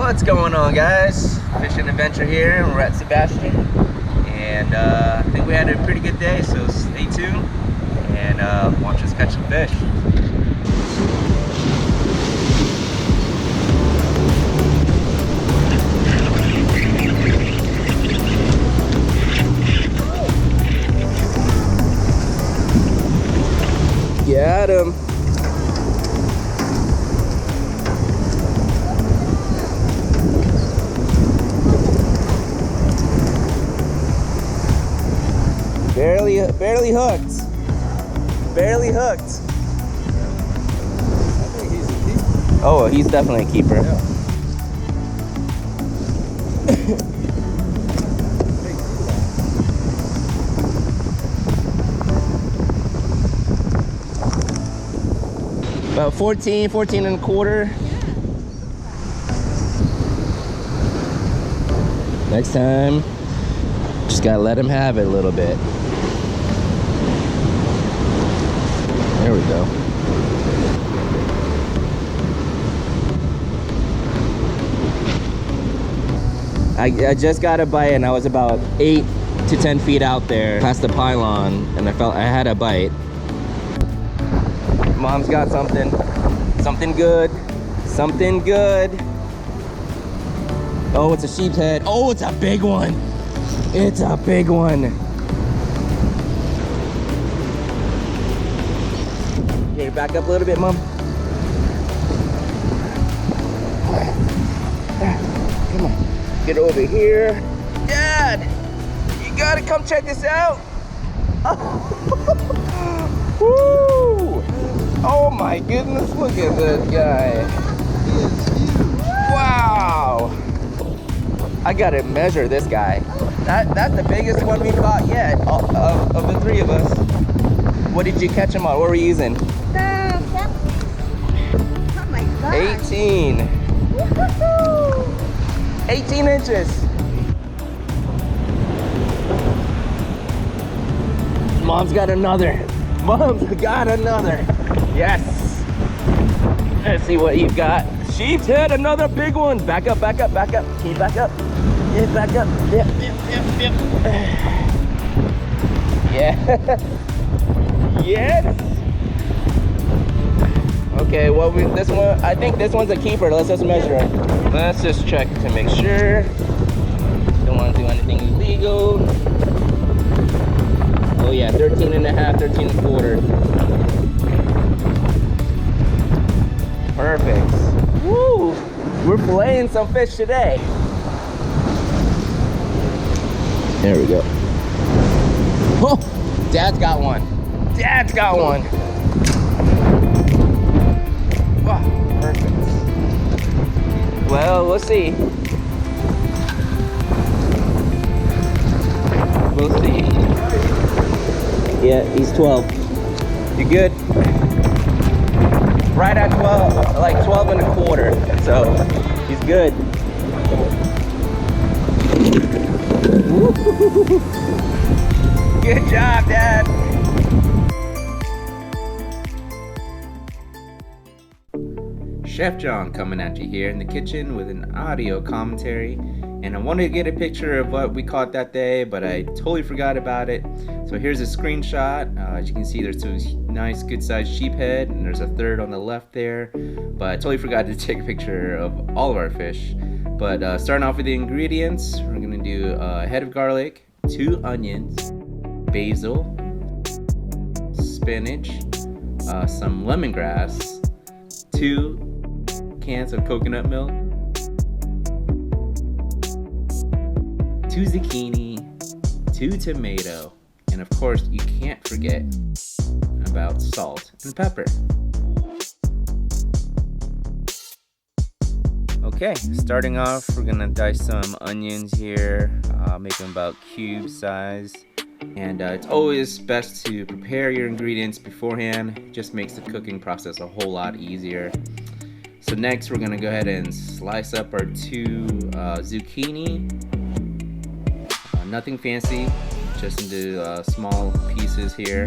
What's going on, guys? Fishing adventure here. We're at Sebastian, and I think we had a pretty good day, so stay tuned and watch us catch some fish. Got him. Barely hooked. Barely hooked. I think he's a keeper. Oh, he's definitely a keeper. Yeah. About 14 and a quarter. Next time, just gotta let him have it a little bit. There we go. I just got a bite, and I was about 8 to 10 feet out there past the pylon, and I had a bite. Mom's got something good, something good. Oh, it's a sheepshead. Oh, it's a big one. It's a big one. Okay, back up a little bit, Mom. Come on, get over here. Dad, you gotta come check this out. Woo! Oh my goodness, look at this guy. He is huge. Wow! I gotta measure this guy. That's the biggest one we've caught yet of the three of us. What did you catch him on? What were you using? Oh my god. 18. 18 inches. Mom's got another. Mom's got another. Yes. Let's see what you've got. Sheepshead, another big one. Back up, back up, back up. Can you back up? Yeah, back up. Yep. Yeah. Yes. Okay, well, this one, I think this one's a keeper. Let's just measure it. Let's just check to make sure. Don't want to do anything illegal. Oh yeah, 13 and a half, 13 and a quarter. Perfect. Woo! We're filleting some fish today. There we go. Oh! Dad's got one. Dad's got one. Wow, perfect. Well, we'll see. We'll see. Yeah, he's 12. You good? Right at 12, like 12 and a quarter. So, he's good. Good job, Dad. Chef John coming at you here in the kitchen with an audio commentary, and I wanted to get a picture of what we caught that day, but I totally forgot about it. So here's a screenshot. As you can see, there's two nice good sized sheephead, and there's a third on the left there, but I totally forgot to take a picture of all of our fish. But starting off with the ingredients, we're gonna do a head of garlic, 2 onions, basil, spinach, some lemongrass, 2 cans of coconut milk, 2 zucchini, 2 tomato, and of course you can't forget about salt and pepper. Okay, starting off, we're gonna dice some onions here, make them about cube size. And it's always best to prepare your ingredients beforehand. It just makes the cooking process a whole lot easier. So next we're gonna go ahead and slice up our 2 zucchini. Nothing fancy, just into small pieces here.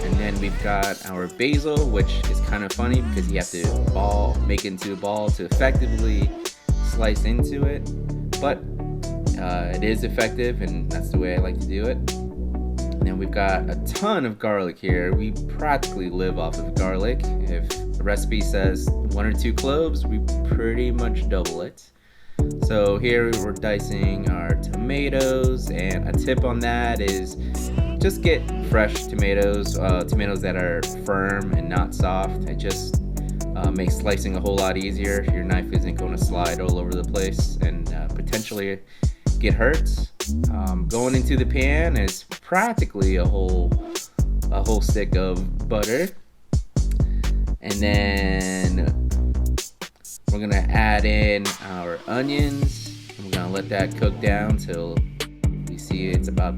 And then we've got our basil, which is kind of funny because you have to make it into a ball to effectively slice into it. But it is effective, and that's the way I like to do it. And then we've got a ton of garlic here. We practically live off of garlic. If the recipe says 1 or 2 cloves, we pretty much double it. So here we're dicing our tomatoes, and a tip on that is just get fresh tomatoes, tomatoes that are firm and not soft. It just makes slicing a whole lot easier. Your knife isn't going to slide all over the place and potentially get hurt. Going into the pan is practically a whole stick of butter, and then we're gonna add in our onions, and we're gonna let that cook down till we see it's about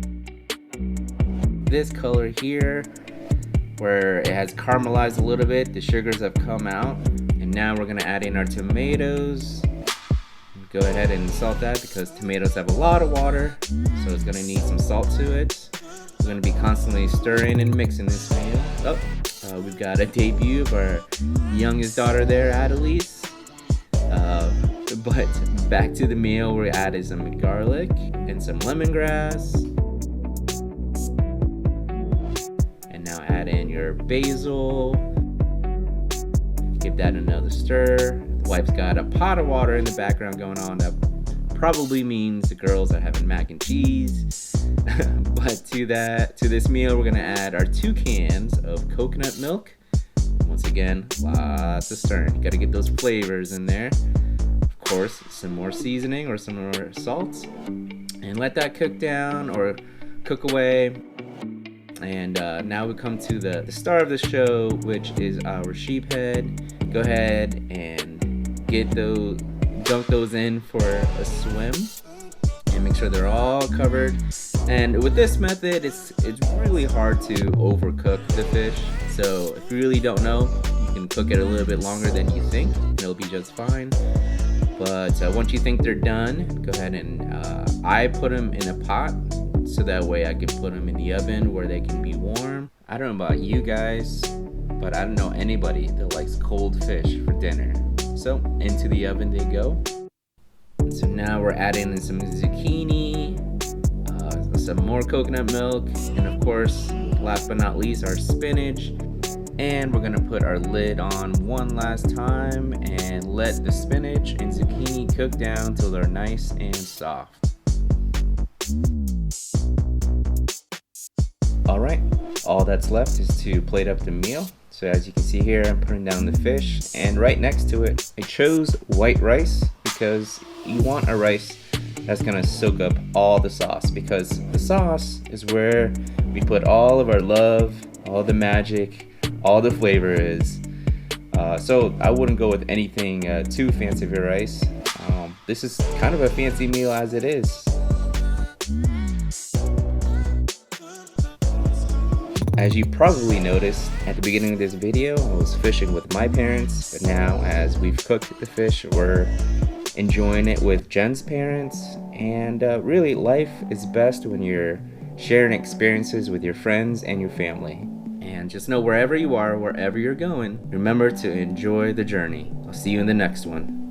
this color here, where it has caramelized a little bit. The sugars have come out, and now we're gonna add in our tomatoes. Go ahead and salt that because tomatoes have a lot of water, so it's gonna need some salt to it. We're gonna be constantly stirring and mixing this meal. We've got a debut of our youngest daughter there, Adelise. But back to the meal, we added some garlic and some lemongrass. And now add in your basil. Give that another stir. The wife's got a pot of water in the background going on. That probably means the girls are having mac and cheese. But to this meal, we're gonna add our 2 cans of coconut milk. Once again, lots of stirring. You gotta get those flavors in there. Of course, some more seasoning or some more salt, and let that cook down or cook away. And now we come to the star of the show, which is our sheephead. Go ahead and dunk those in for a swim, and make sure they're all covered. And with this method, it's really hard to overcook the fish. So if you really don't know, you can cook it a little bit longer than you think, and it'll be just fine. But once you think they're done, go ahead and I put them in a pot, so that way I can put them in the oven where they can be warm. I don't know about you guys, but I don't know anybody that likes cold fish for dinner. So into the oven they go. So now we're adding in some zucchini, some more coconut milk, and of course, last but not least, our spinach. And we're gonna put our lid on one last time and let the spinach and zucchini cook down till they're nice and soft. Alright, all that's left is to plate up the meal. So as you can see here, I'm putting down the fish, and right next to it, I chose white rice because you want a rice that's gonna soak up all the sauce, because the sauce is where we put all of our love, all the magic, all the flavor is. So I wouldn't go with anything too fancy for rice. This is kind of a fancy meal as it is. As you probably noticed at the beginning of this video, I was fishing with my parents, but now as we've cooked the fish, we're enjoying it with Jen's parents. And really, life is best when you're sharing experiences with your friends and your family. And just know, wherever you are, wherever you're going, remember to enjoy the journey. I'll see you in the next one.